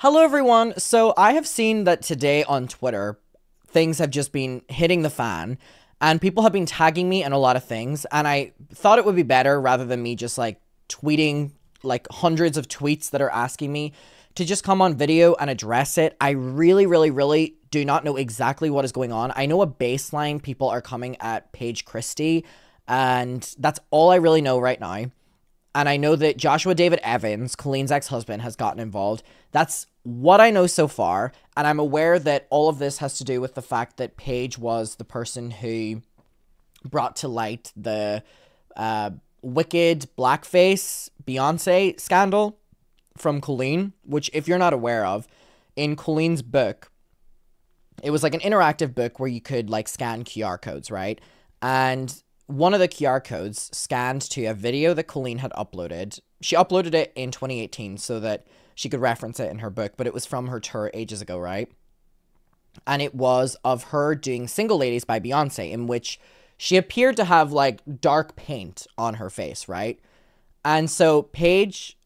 Hello everyone, so I have seen that today on Twitter, things have just been hitting the fan, and people have been tagging me in a lot of things, and I thought it would be better, rather than me just like tweeting like hundreds of tweets that are asking me to just come on video and address it. I really do not know exactly what is going on. I know a baseline people are coming at Paige Christie, and that's all I really know right now. And I know that Joshua David Evans, Colleen's ex-husband, has gotten involved. That's what I know so far. And I'm aware that all of this has to do with the fact that Paige was the person who brought to light the wicked blackface Beyonce scandal from Colleen, which, if you're not aware of, in Colleen's book, it was like an interactive book where you could like scan QR codes, right? And one of the QR codes scanned to a video that Colleen had uploaded. She uploaded it in 2018 so that she could reference it in her book, but it was from her tour ages ago, right? And it was of her doing Single Ladies by Beyonce, in which she appeared to have like dark paint on her face, right? And so Paige,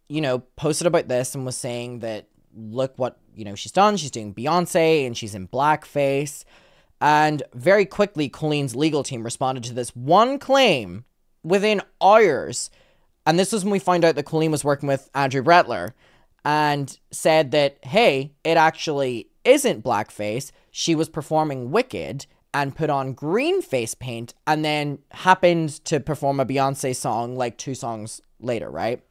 posted about this and was saying that, look what, she's done. She's doing Beyonce and she's in blackface. And very quickly, Colleen's legal team responded to this one claim within hours. And this was when we found out that Colleen was working with Andrew Brettler, and said that, hey, it actually isn't blackface. She was performing Wicked and put on green face paint and then happened to perform a Beyonce song like 2 songs later, right?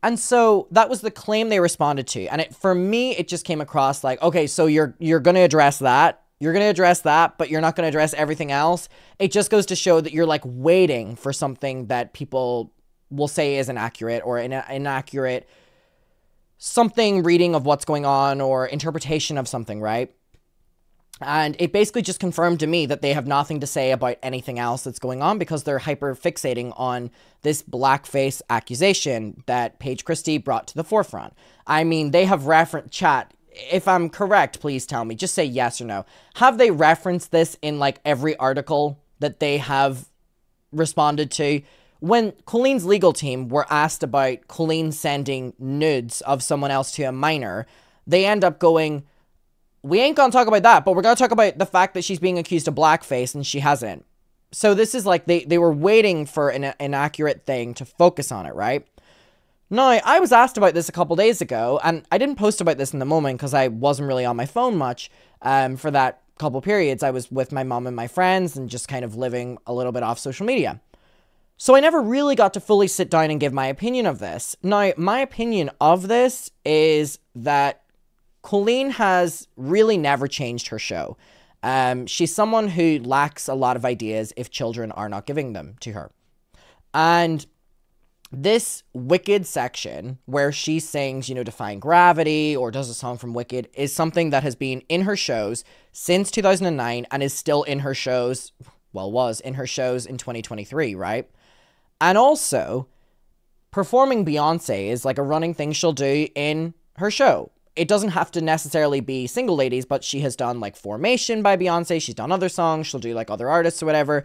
And so that was the claim they responded to. And for me, it just came across like, okay, so you're going to address that. You're going to address that, but you're not going to address everything else. It just goes to show that you're like waiting for something that people will say is inaccurate, or an inaccurate something reading of what's going on or interpretation of something, right? And it basically just confirmed to me that they have nothing to say about anything else that's going on, because they're hyper fixating on this blackface accusation that Paige Christie brought to the forefront. I mean, they have referenced chat. If I'm correct, please tell me. Just say yes or no. Have they referenced this in like every article that they have responded to? When Colleen's legal team were asked about Colleen sending nudes of someone else to a minor, they end up going, we ain't gonna talk about that, but we're gonna talk about the fact that she's being accused of blackface and she hasn't. So this is like, they were waiting for an inaccurate thing to focus on it, right? Now, I was asked about this a couple days ago, and I didn't post about this in the moment because I wasn't really on my phone much for that couple periods. I was with my mom and my friends and just kind of living a little bit off social media. So I never really got to fully sit down and give my opinion of this. Now, my opinion of this is that Colleen has really never changed her show. She's someone who lacks a lot of ideas if children are not giving them to her. And this Wicked section where she sings, Defying Gravity, or does a song from Wicked, is something that has been in her shows since 2009 and is still in her shows, was in her shows in 2023, right? And also, performing Beyonce is like a running thing she'll do in her show. It doesn't have to necessarily be Single Ladies, but she has done like Formation by Beyonce. She's done other songs. She'll do like other artists or whatever.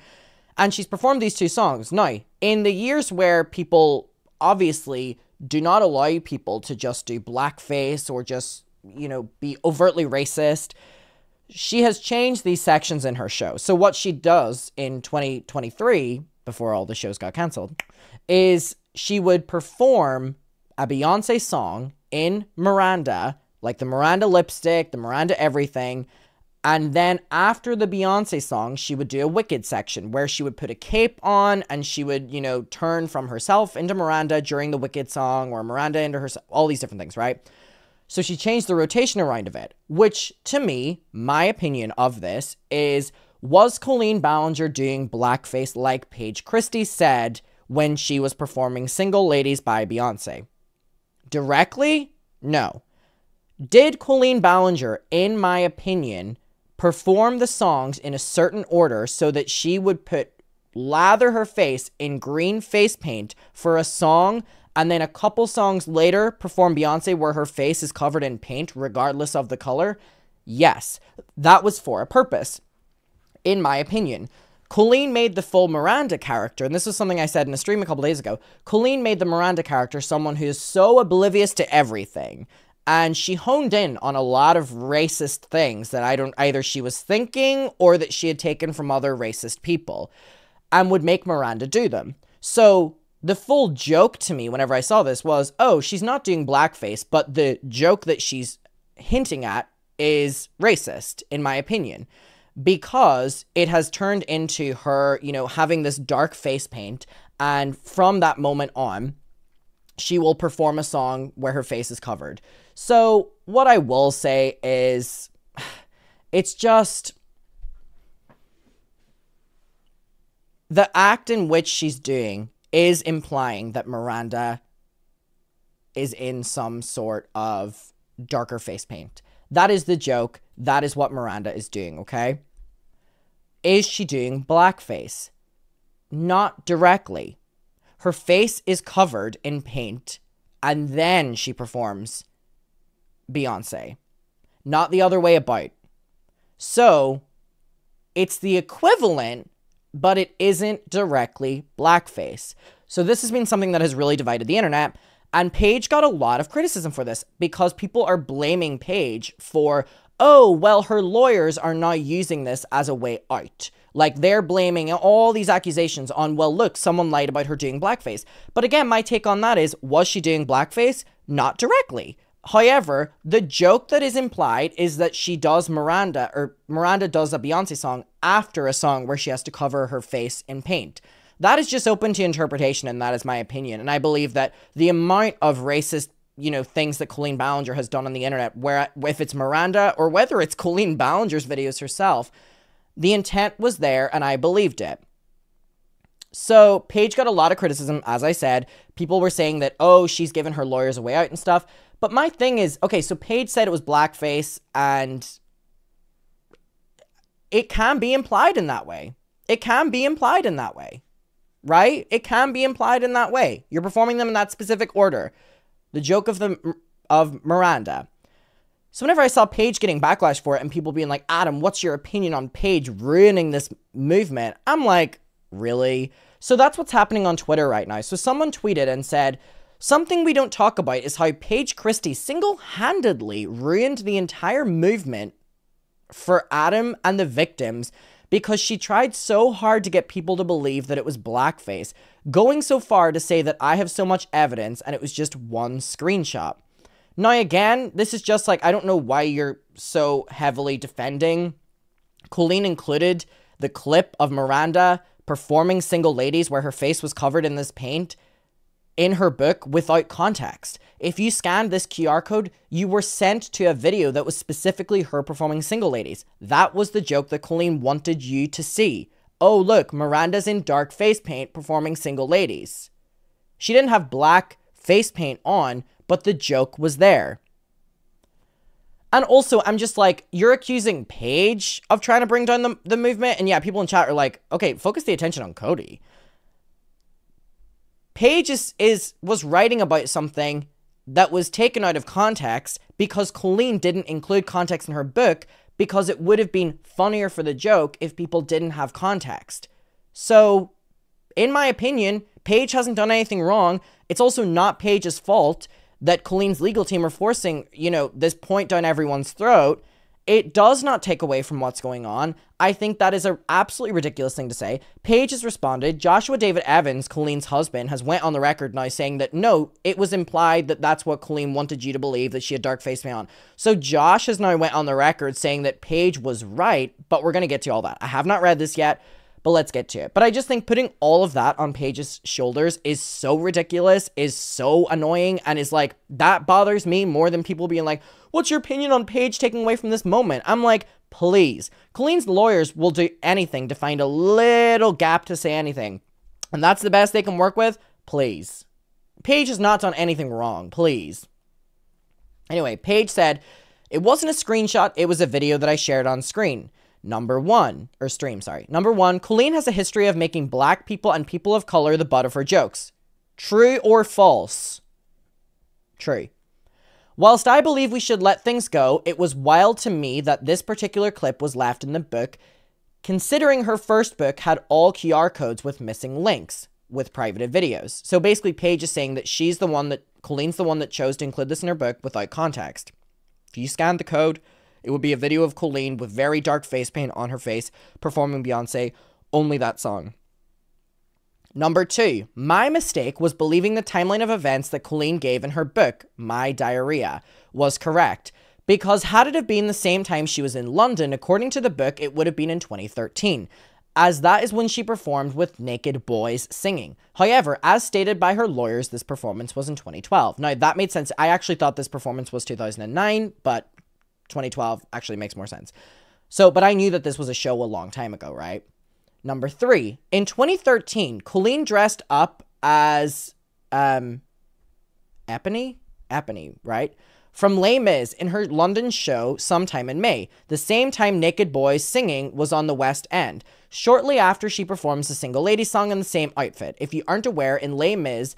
And she's performed these 2 songs. Now, in the years where people obviously do not allow people to just do blackface or just, be overtly racist, she has changed these sections in her show. So what she does in 2023, before all the shows got canceled, is she would perform a Beyonce song in Miranda, like the Miranda lipstick, the Miranda everything. And then after the Beyonce song, she would do a Wicked section where she would put a cape on and she would, turn from herself into Miranda during the Wicked song, or Miranda into herself, all these different things, right? So she changed the rotation around of it, which to me, my opinion of this is, was Colleen Ballinger doing blackface like Paige Christie said when she was performing Single Ladies by Beyonce? Directly? No. Did Colleen Ballinger, in my opinion, perform the songs in a certain order so that she would lather her face in green face paint for a song, and then a couple songs later perform Beyonce where her face is covered in paint regardless of the color? Yes, that was for a purpose, in my opinion. Colleen made the full Miranda character, and this is something I said in a stream a couple days ago. Colleen made the Miranda character someone who is so oblivious to everything And she honed in on a lot of racist things that either she was thinking or that she had taken from other racist people, and would make Miranda do them. So the full joke to me whenever I saw this was, oh, she's not doing blackface, but the joke that she's hinting at is racist, in my opinion, because it has turned into her, having this dark face paint, and from that moment on, she will perform a song where her face is covered. So what I will say is, it's just the act in which she's doing is implying that Miranda is in some sort of darker face paint. That is the joke. That is what Miranda is doing, okay? Is she doing blackface? Not directly. Her face is covered in paint, and then she performs Beyonce. Not the other way about. So, it's the equivalent, but it isn't directly blackface. So this has been something that has really divided the internet, and Paige got a lot of criticism for this, because people are blaming Paige for, oh, well, her lawyers are now using this as a way out. Like, they're blaming all these accusations on, well, look, someone lied about her doing blackface. But again, my take on that is, was she doing blackface? Not directly. However, the joke that is implied is that she does Miranda does a Beyonce song after a song where she has to cover her face in paint. That is just open to interpretation, and that is my opinion. And I believe that the amount of racist, things that Colleen Ballinger has done on the internet, where if it's Miranda or whether it's Colleen Ballinger's videos herself, the intent was there, and I believed it. So, Paige got a lot of criticism, as I said. People were saying that, oh, she's given her lawyers a way out and stuff. But my thing is, okay, so Paige said it was blackface, and it can be implied in that way. It can be implied in that way, right? It can be implied in that way. You're performing them in that specific order. The joke of Miranda. So whenever I saw Paige getting backlash for it and people being like, Adam, what's your opinion on Paige ruining this movement? I'm like, really? So that's what's happening on Twitter right now. So someone tweeted and said, something we don't talk about is how Paige Christie single-handedly ruined the entire movement for Adam and the victims because she tried so hard to get people to believe that it was blackface, going so far to say that I have so much evidence and it was just one screenshot. Now again, this is just like, I don't know why you're so heavily defending. Colleen included the clip of Miranda performing Single Ladies where her face was covered in this paint in her book without context. If you scanned this QR code, you were sent to a video that was specifically her performing Single Ladies. That was the joke that Colleen wanted you to see. Oh, look, Miranda's in dark face paint performing Single Ladies. She didn't have black face paint on, but the joke was there. And also, I'm just like, you're accusing Paige of trying to bring down the movement? And yeah, people in chat are like, okay, focus the attention on Cody. Paige was writing about something that was taken out of context because Colleen didn't include context in her book because it would have been funnier for the joke if people didn't have context. So, in my opinion, Paige hasn't done anything wrong. It's also not Paige's fault that Colleen's legal team are forcing, this point down everyone's throat. It does not take away from what's going on. I think that is an absolutely ridiculous thing to say. Paige has responded. Joshua David Evans, Colleen's husband, has went on the record now saying that, no, it was implied that that's what Colleen wanted you to believe, that she had dark face paint on. So Josh has now went on the record saying that Paige was right, but we're going to get to all that. I have not read this yet, but let's get to it. But I just think putting all of that on Paige's shoulders is so ridiculous, is so annoying, and is like, that bothers me more than people being like, what's your opinion on Paige taking away from this moment? I'm like, please. Colleen's lawyers will do anything to find a little gap to say anything. And that's the best they can work with? Please. Paige has not done anything wrong. Please. Anyway, Paige said, it wasn't a screenshot, it was a video that I shared on screen. Number one, Colleen has a history of making black people and people of color the butt of her jokes. True or false? True. Whilst I believe we should let things go, it was wild to me that this particular clip was left in the book, considering her first book had all QR codes with missing links. with privated videos. So basically, Paige is saying that Colleen's the one that chose to include this in her book without context. If you scanned the code, it would be a video of Colleen with very dark face paint on her face performing Beyonce, Only That Song. Number 2, my mistake was believing the timeline of events that Colleen gave in her book, My Diarrhea, was correct. Because had it have been the same time she was in London, according to the book, it would have been in 2013, as that is when she performed with naked boys singing. However, as stated by her lawyers, this performance was in 2012. Now, that made sense. I actually thought this performance was 2009, but 2012 actually makes more sense. But I knew that this was a show a long time ago, right? Number 3, in 2013, Colleen dressed up as, Epony, right? From Les Mis in her London show sometime in May, the same time Naked Boys Singing was on the West End, shortly after she performs the Single Lady song in the same outfit. If you aren't aware, in Les Mis,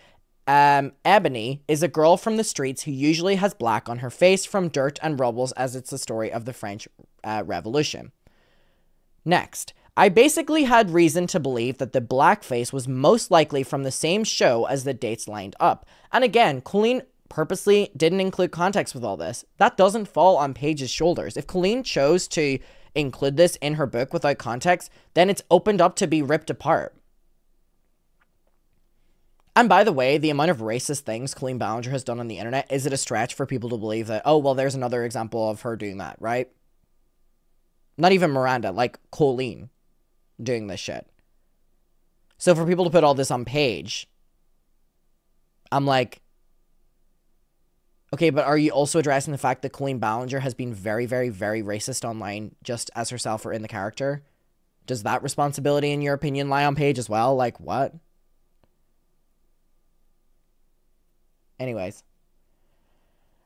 Ebony is a girl from the streets who usually has black on her face from dirt and rubbles, as it's the story of the French Revolution. Next, I basically had reason to believe that the blackface was most likely from the same show as the dates lined up. And again, Colleen purposely didn't include context with all this. That doesn't fall on Paige's shoulders. If Colleen chose to include this in her book without context, then it's opened up to be ripped apart. And by the way, the amount of racist things Colleen Ballinger has done on the internet, is it a stretch for people to believe that, oh, well, there's another example of her doing that, right? Not even Miranda, like Colleen doing this shit. So for people to put all this on Paige, I'm like, okay, but are you also addressing the fact that Colleen Ballinger has been very, very, very racist online just as herself or in the character? Does that responsibility, in your opinion, lie on Paige as well? Like, what? Anyways.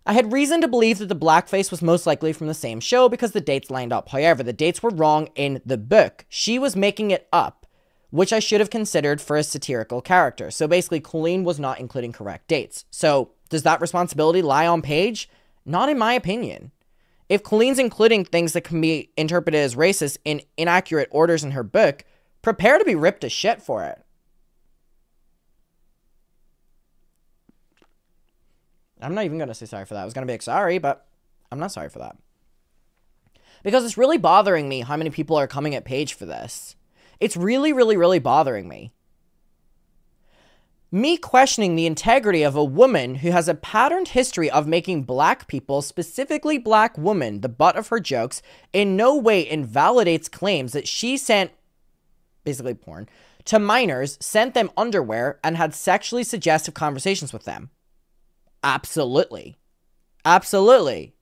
I had reason to believe that the blackface was most likely from the same show because the dates lined up. However, the dates were wrong in the book. She was making it up, which I should have considered for a satirical character. So basically, Colleen was not including correct dates. So does that responsibility lie on Paige? Not in my opinion. If Colleen's including things that can be interpreted as racist in inaccurate orders in her book, prepare to be ripped to shit for it. I'm not even going to say sorry for that. I was going to be like, sorry, but I'm not sorry for that. Because it's really bothering me how many people are coming at Paige for this. It's really, really, really bothering me. Me questioning the integrity of a woman who has a patterned history of making black people, specifically black women, the butt of her jokes, in no way invalidates claims that she sent, basically porn, to minors, sent them underwear, and had sexually suggestive conversations with them. Absolutely. Absolutely.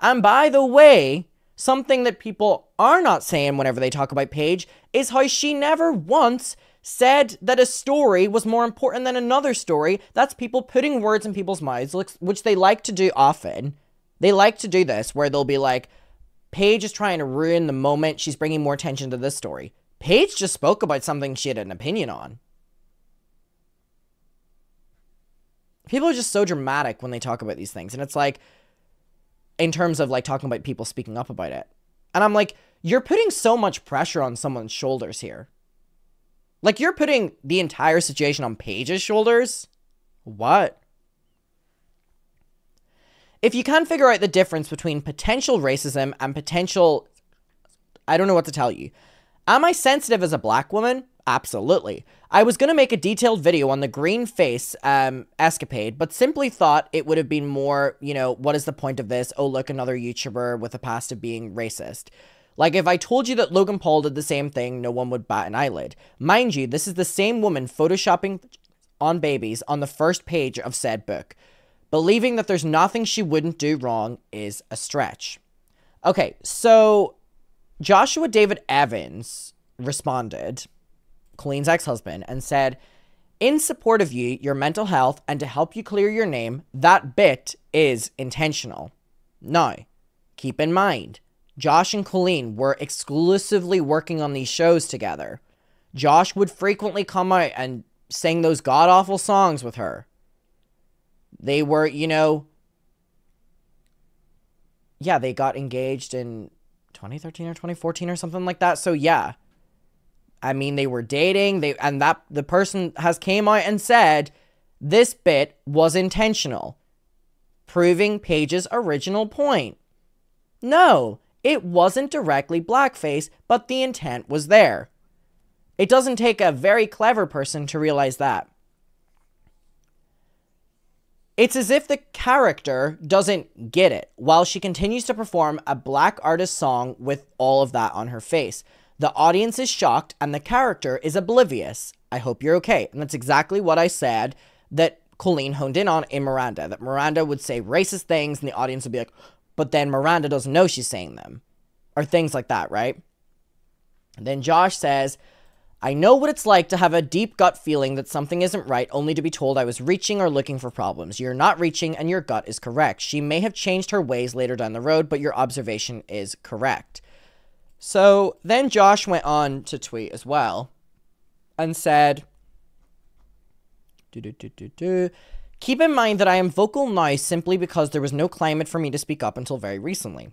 And by the way, something that people are not saying whenever they talk about Paige is how she never once said that a story was more important than another story. That's people putting words in people's mouths, which they like to do often. They like to do this, where they'll be like, Paige is trying to ruin the moment. She's bringing more attention to this story. Paige just spoke about something she had an opinion on. People are just so dramatic when they talk about these things. And it's like, in terms of like talking about people speaking up about it. And I'm like, you're putting so much pressure on someone's shoulders here. Like, you're putting the entire situation on Paige's shoulders? What? If you can't figure out the difference between potential racism and potential... I don't know what to tell you. Am I sensitive as a black woman? Absolutely. I was going to make a detailed video on the green face escapade, but simply thought it would have been more, you know, what is the point of this? Oh, look, another YouTuber with a past of being racist. Like, if I told you that Logan Paul did the same thing, no one would bat an eyelid. Mind you, this is the same woman photoshopping on babies on the first page of said book. Believing that there's nothing she wouldn't do wrong is a stretch. Okay, so Joshua David Evans responded, Colleen's ex-husband, and said, in support of you, your mental health, and to help you clear your name, that bit is intentional. Now, keep in mind, Josh and Colleen were exclusively working on these shows together. Josh would frequently come out and sing those god-awful songs with her. They were, you know... Yeah, they got engaged in 2013 or 2014 or something like that. So, yeah. I mean, they were dating, and that the person has came out and said this bit was intentional, proving Paige's original point. No, it wasn't directly blackface, but the intent was there. It doesn't take a very clever person to realize that. It's as if the character doesn't get it while she continues to perform a black artist song with all of that on her face. The audience is shocked and the character is oblivious. I hope you're okay. And that's exactly what I said that Colleen honed in on in Miranda. That Miranda would say racist things and the audience would be like, but then Miranda doesn't know she's saying them. Or things like that, right? And then Josh says, I know what it's like to have a deep gut feeling that something isn't right, only to be told I was reaching or looking for problems. You're not reaching, and your gut is correct. She may have changed her ways later down the road, but your observation is correct. So then Josh went on to tweet as well and said, keep in mind that I am vocal now simply because there was no climate for me to speak up until very recently.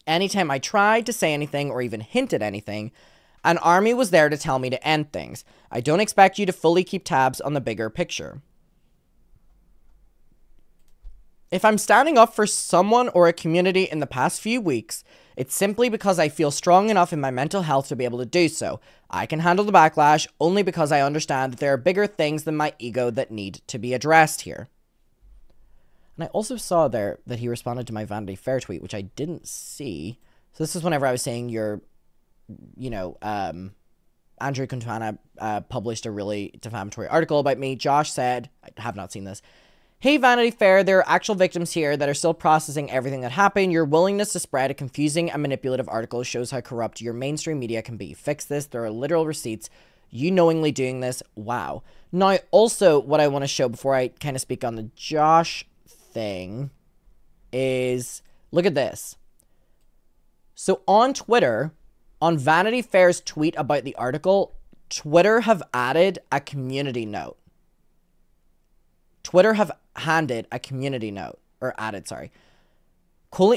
Anytime I tried to say anything or even hint at anything, an army was there to tell me to end things. I don't expect you to fully keep tabs on the bigger picture. If I'm standing up for someone or a community in the past few weeks, it's simply because I feel strong enough in my mental health to be able to do so. I can handle the backlash only because I understand that there are bigger things than my ego that need to be addressed here. And I also saw there that he responded to my Vanity Fair tweet, which I didn't see. So this is whenever I was saying Andrew Quintana published a really defamatory article about me. Josh said, I have not seen this, hey, Vanity Fair, there are actual victims here that are still processing everything that happened. Your willingness to spread a confusing and manipulative article shows how corrupt your mainstream media can be. Fix this. There are literal receipts. You knowingly doing this. Wow. Now, also, what I want to show before I kind of speak on the Josh thing is, look at this. So on Twitter, on Vanity Fair's tweet about the article, Twitter have added a community note. Twitter have handed a community note, or added, sorry.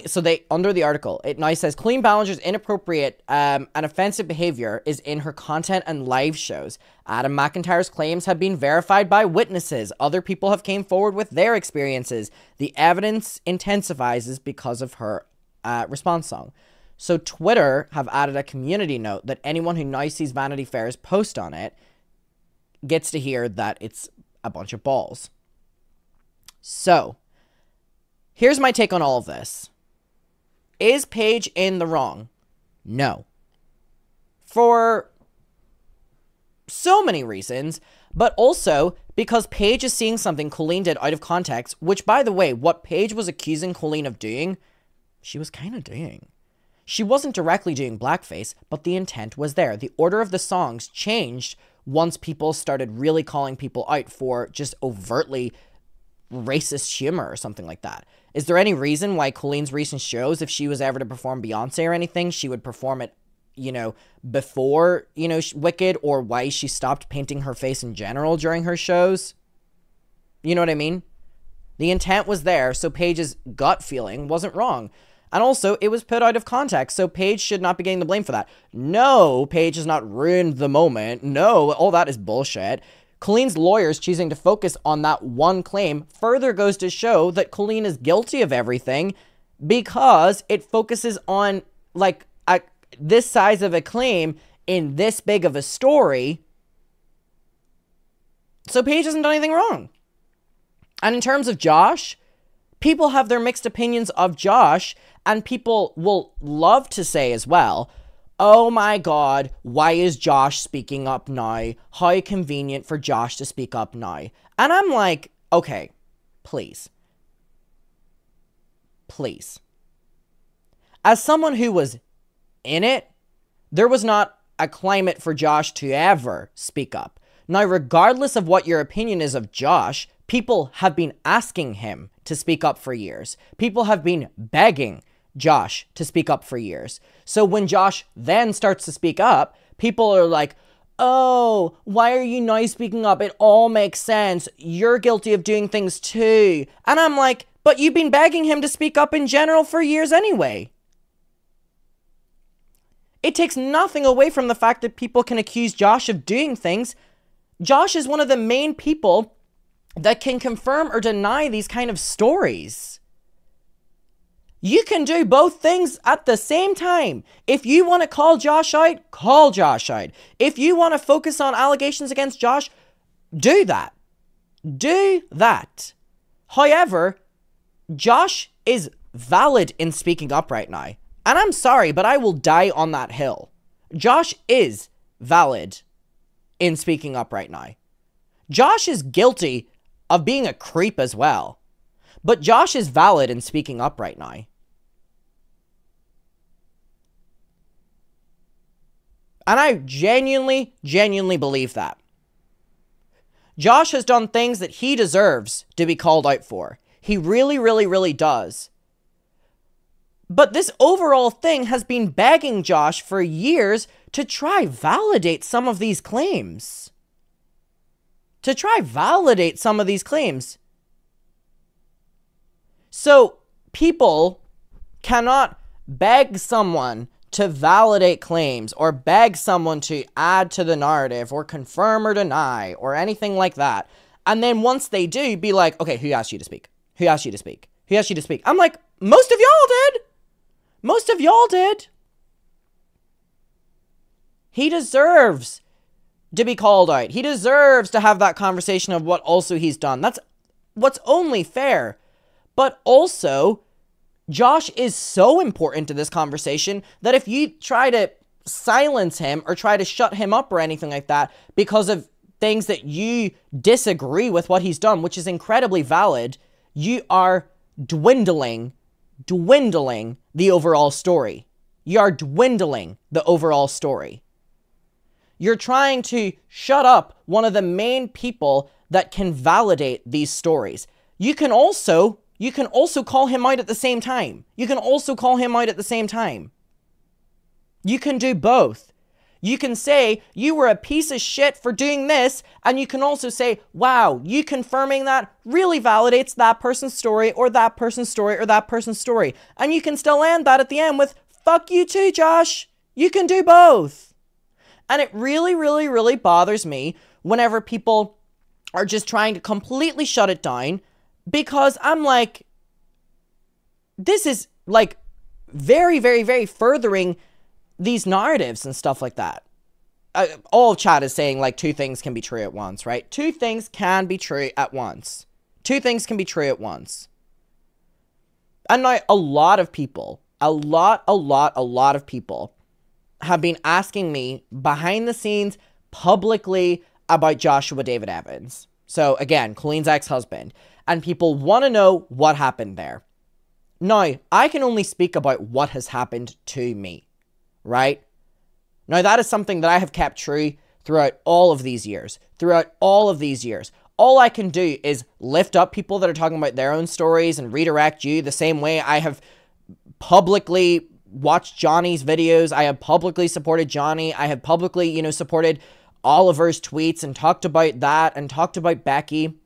So they, under the article, it now says, Colleen Ballinger's inappropriate and offensive behavior is in her content and live shows. Adam McIntyre's claims have been verified by witnesses. Other people have came forward with their experiences. The evidence intensifies because of her response song. So Twitter have added a community note that anyone who now sees Vanity Fair's post on it gets to hear that it's a bunch of balls. So, here's my take on all of this. Is Paige in the wrong? No. For so many reasons, but also because Paige is seeing something Colleen did out of context, which, by the way, what Paige was accusing Colleen of doing, she was kind of doing. She wasn't directly doing blackface, but the intent was there. The order of the songs changed once people started really calling people out for just overtly racist humor or something like that. Is there any reason why Colleen's recent shows, if she was ever to perform Beyonce or anything, she would perform it, before, Wicked, or why she stopped painting her face in general during her shows? You know what I mean? The intent was there, so Paige's gut feeling wasn't wrong. And also, it was put out of context, so Paige should not be getting the blame for that. No, Paige has not ruined the moment. No, all that is bullshit. Colleen's lawyers choosing to focus on that one claim further goes to show that Colleen is guilty of everything because it focuses on, this size of a claim in this big of a story. So Paige hasn't done anything wrong. And in terms of Josh, people have their mixed opinions of Josh, and people will love to say as well, oh my God, why is Josh speaking up now? How convenient for Josh to speak up now. And I'm like, okay, please. Please. As someone who was in it, there was not a climate for Josh to ever speak up. Now, regardless of what your opinion is of Josh, people have been asking him to speak up for years. People have been begging Josh to speak up for years. So when Josh then starts to speak up, people are like, oh, why are you now speaking up? It all makes sense. You're guilty of doing things too. And I'm like, but you've been begging him to speak up in general for years anyway. It takes nothing away from the fact that people can accuse Josh of doing things. Josh is one of the main people that can confirm or deny these kind of stories. You can do both things at the same time. If you want to call Josh out, call Josh out. If you want to focus on allegations against Josh, do that. Do that. However, Josh is valid in speaking up right now. And I'm sorry, but I will die on that hill. Josh is valid in speaking up right now. Josh is guilty of being a creep as well. But Josh is valid in speaking up right now. And I genuinely believe that. Josh has done things that he deserves to be called out for. He really does. But this overall thing has been begging Josh for years to try validate some of these claims. So, people cannot beg someone to validate claims or beg someone to add to the narrative or confirm or deny or anything like that. And then once they do, be like, okay, who asked you to speak? Who asked you to speak? Who asked you to speak? I'm like, most of y'all did. Most of y'all did. He deserves to be called out. He deserves to have that conversation of what also he's done. That's what's only fair. But also, Josh is so important to this conversation that if you try to silence him or try to shut him up or anything like that because of things that you disagree with what he's done, which is incredibly valid, you are dwindling the overall story. You are dwindling the overall story. You're trying to shut up one of the main people that can validate these stories. You can also call him out at the same time. You can do both. You can say, you were a piece of shit for doing this, and you can also say, wow, you confirming that really validates that person's story, or that person's story, or that person's story. And you can still end that at the end with, fuck you too, Josh. You can do both. And it really bothers me whenever people are just trying to completely shut it down, because I'm like, this is like very furthering these narratives and stuff like that. All of chat is saying like two things can be true at once, right? Two things can be true at once. Two things can be true at once. And now a lot of people, a lot of people have been asking me behind the scenes publicly about Joshua David Evans. So again, Colleen's ex-husband. And people want to know what happened there. Now, I can only speak about what has happened to me, right? Now, that is something that I have kept true throughout all of these years. All I can do is lift up people that are talking about their own stories and redirect you the same way I have publicly watched Johnny's videos. I have publicly supported Johnny. I have publicly, supported Oliver's tweets and talked about that and talked about Becky.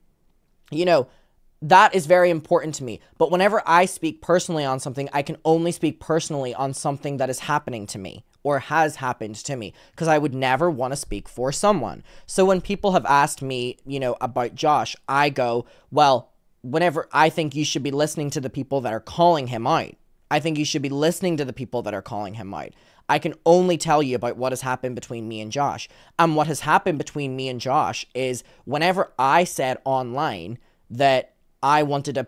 That is very important to me. But whenever I speak personally on something, I can only speak personally on something that is happening to me or has happened to me, because I would never want to speak for someone. So when people have asked me, about Josh, I go, well, whenever I think you should be listening to the people that are calling him out. I can only tell you about what has happened between me and Josh. And what has happened between me and Josh is whenever I said online that I wanted a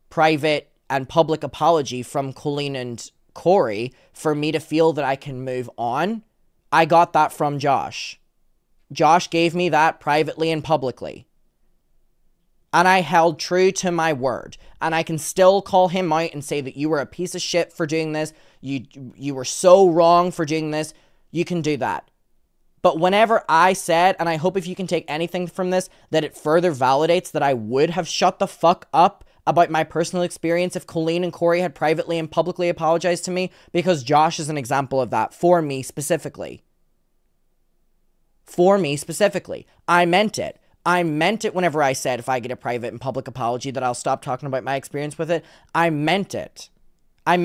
private and public apology from Colleen and Corey for me to feel that I can move on, I got that from Josh. Josh gave me that privately and publicly. And I held true to my word. And I can still call him out and say that you were a piece of shit for doing this. You were so wrong for doing this. You can do that. But whenever I said, and I hope if you can take anything from this, that it further validates that I would have shut the fuck up about my personal experience if Colleen and Corey had privately and publicly apologized to me, because Josh is an example of that for me specifically. I meant it. I meant it whenever I said if I get a private and public apology that I'll stop talking about my experience with it. I meant it. I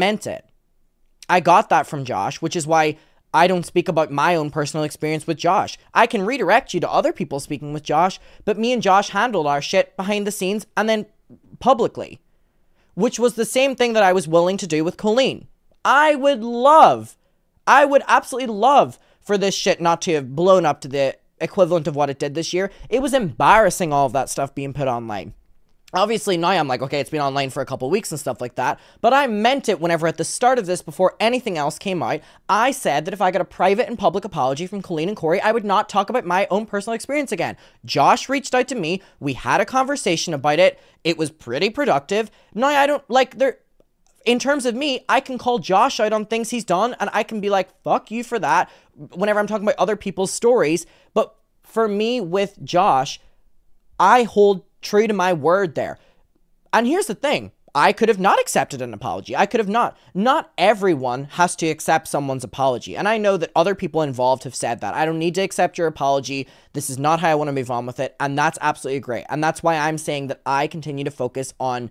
got that from Josh, which is why I don't speak about my own personal experience with Josh. I can redirect you to other people speaking with Josh, but me and Josh handled our shit behind the scenes and then publicly, which was the same thing that I was willing to do with Colleen. I would absolutely love for this shit not to have blown up to the equivalent of what it did this year. It was embarrassing, all of that stuff being put online. Obviously, now I'm like, okay, it's been online for a couple weeks and stuff like that, but I meant it whenever at the start of this, before anything else came out, I said that if I got a private and public apology from Colleen and Corey, I would not talk about my own personal experience again. Josh reached out to me, we had a conversation about it, it was pretty productive. Now, I don't, like, in terms of me, I can call Josh out on things he's done, and I can be like, fuck you for that, whenever I'm talking about other people's stories, but for me, with Josh, I hold true to my word there. And here's the thing. I could have not accepted an apology. I could have not. Not everyone has to accept someone's apology. And I know that other people involved have said that. I don't need to accept your apology. This is not how I want to move on with it. And that's absolutely great. And that's why I'm saying that I continue to focus on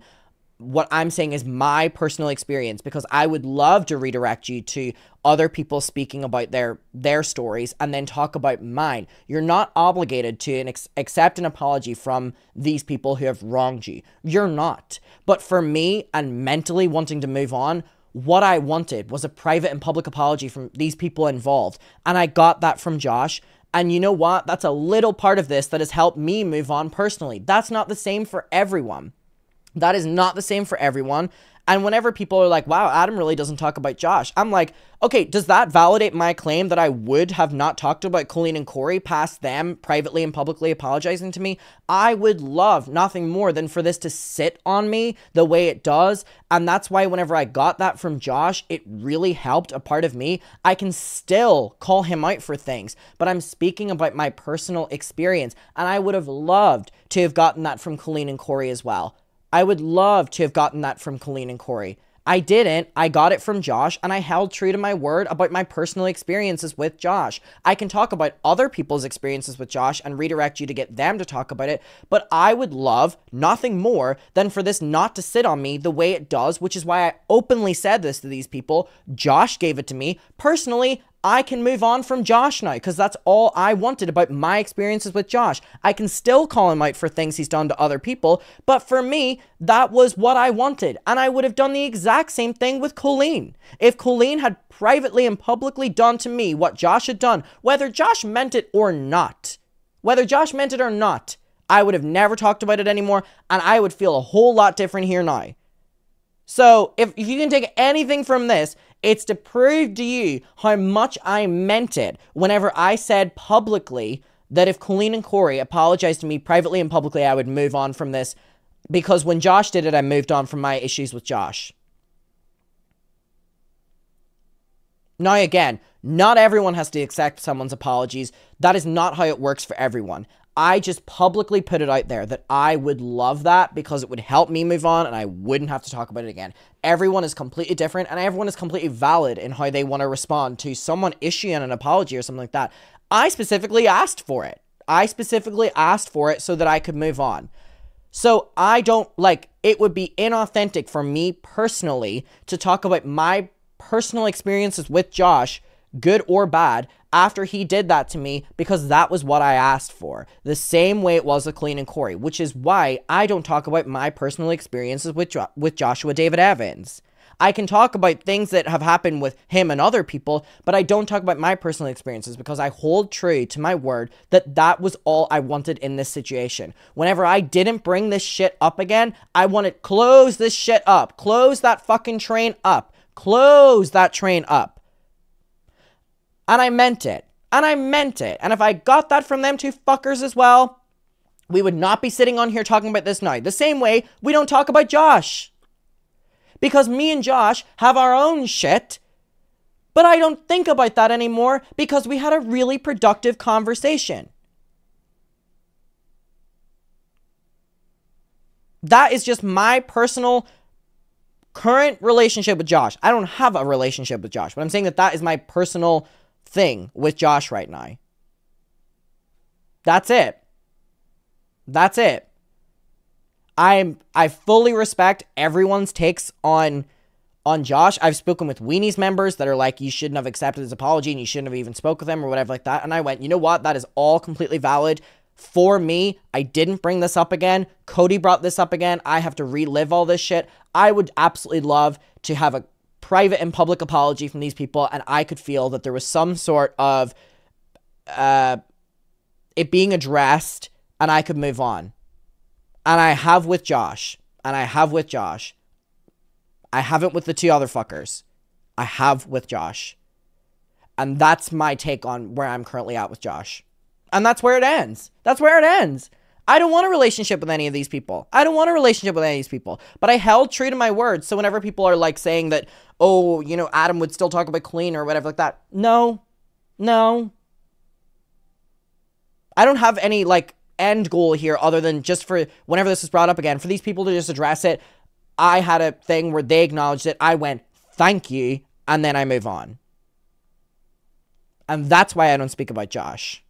what I'm saying is my personal experience, because I would love to redirect you to other people speaking about their stories and then talk about mine. You're not obligated to accept an apology from these people who have wronged you. You're not. But for me, and mentally wanting to move on, what I wanted was a private and public apology from these people involved. And I got that from Josh. And you know what? That's a little part of this that has helped me move on personally. That's not the same for everyone. That is not the same for everyone. And whenever people are like, wow, Adam really doesn't talk about Josh, I'm like, okay, does that validate my claim that I would have not talked about Colleen and Corey past them privately and publicly apologizing to me? I would love nothing more than for this to sit on me the way it does. And that's why whenever I got that from Josh, it really helped a part of me. I can still call him out for things, but I'm speaking about my personal experience. And I would have loved to have gotten that from Colleen and Corey as well. I would love to have gotten that from Colleen and Corey. I didn't. I got it from Josh, and I held true to my word about my personal experiences with Josh. I can talk about other people's experiences with Josh and redirect you to get them to talk about it, but I would love nothing more than for this not to sit on me the way it does, which is why I openly said this to these people. Josh gave it to me. Personally, I can move on from Josh now, because that's all I wanted about my experiences with Josh. I can still call him out for things he's done to other people, but for me, that was what I wanted, and I would have done the exact same thing with Colleen. If Colleen had privately and publicly done to me what Josh had done, whether Josh meant it or not, I would have never talked about it anymore, and I would feel a whole lot different here now. So, if you can take anything from this, it's to prove to you how much I meant it whenever I said publicly that if Colleen and Corey apologized to me privately and publicly, I would move on from this, because when Josh did it, I moved on from my issues with Josh. Now again, not everyone has to accept someone's apologies. That is not how it works for everyone. I just publicly put it out there that I would love that, because it would help me move on and I wouldn't have to talk about it again. Everyone is completely different, and everyone is completely valid in how they want to respond to someone issuing an apology or something like that. I specifically asked for it. So that I could move on. So I don't, it would be inauthentic for me personally to talk about my personal experiences with Josh, good or bad, after he did that to me, because that was what I asked for. The same way it was with Colleen and Corey, which is why I don't talk about my personal experiences with Joshua David Evans. I can talk about things that have happened with him and other people, but I don't talk about my personal experiences, because I hold true to my word that that was all I wanted in this situation. Whenever I didn't bring this shit up again, I wanted, close this shit up. Close that fucking train up. Close that train up. And I meant it. And if I got that from them two fuckers as well, we would not be sitting on here talking about this now. The same way we don't talk about Josh. Because me and Josh have our own shit. But I don't think about that anymore, because we had a really productive conversation. That is just my personal current relationship with Josh. I don't have a relationship with Josh, but I'm saying that is my personal thing with Josh right now. That's it. I fully respect everyone's takes on on Josh. I've spoken with Weenie's members that are like, you shouldn't have accepted his apology and you shouldn't have even spoke with him or whatever like that. And I went, you know what? That is all completely valid. For me, I didn't bring this up again. Cody brought this up again. I have to relive all this shit. I would absolutely love to have a private and public apology from these people, and I could feel that there was some sort of it being addressed, and I could move on. And I have with Josh. I haven't with the two other fuckers. I have with Josh. And that's my take on where I'm currently at with Josh. And that's where it ends. That's where it ends. I don't want a relationship with any of these people. But I held true to my word. So whenever people are like saying that, oh, you know, Adam would still talk about Colleen or whatever like that. No. I don't have any like end goal here other than just for whenever this is brought up again, for these people to just address it. I had a thing where they acknowledged it. I went, thank you. And then I move on. And that's why I don't speak about Josh.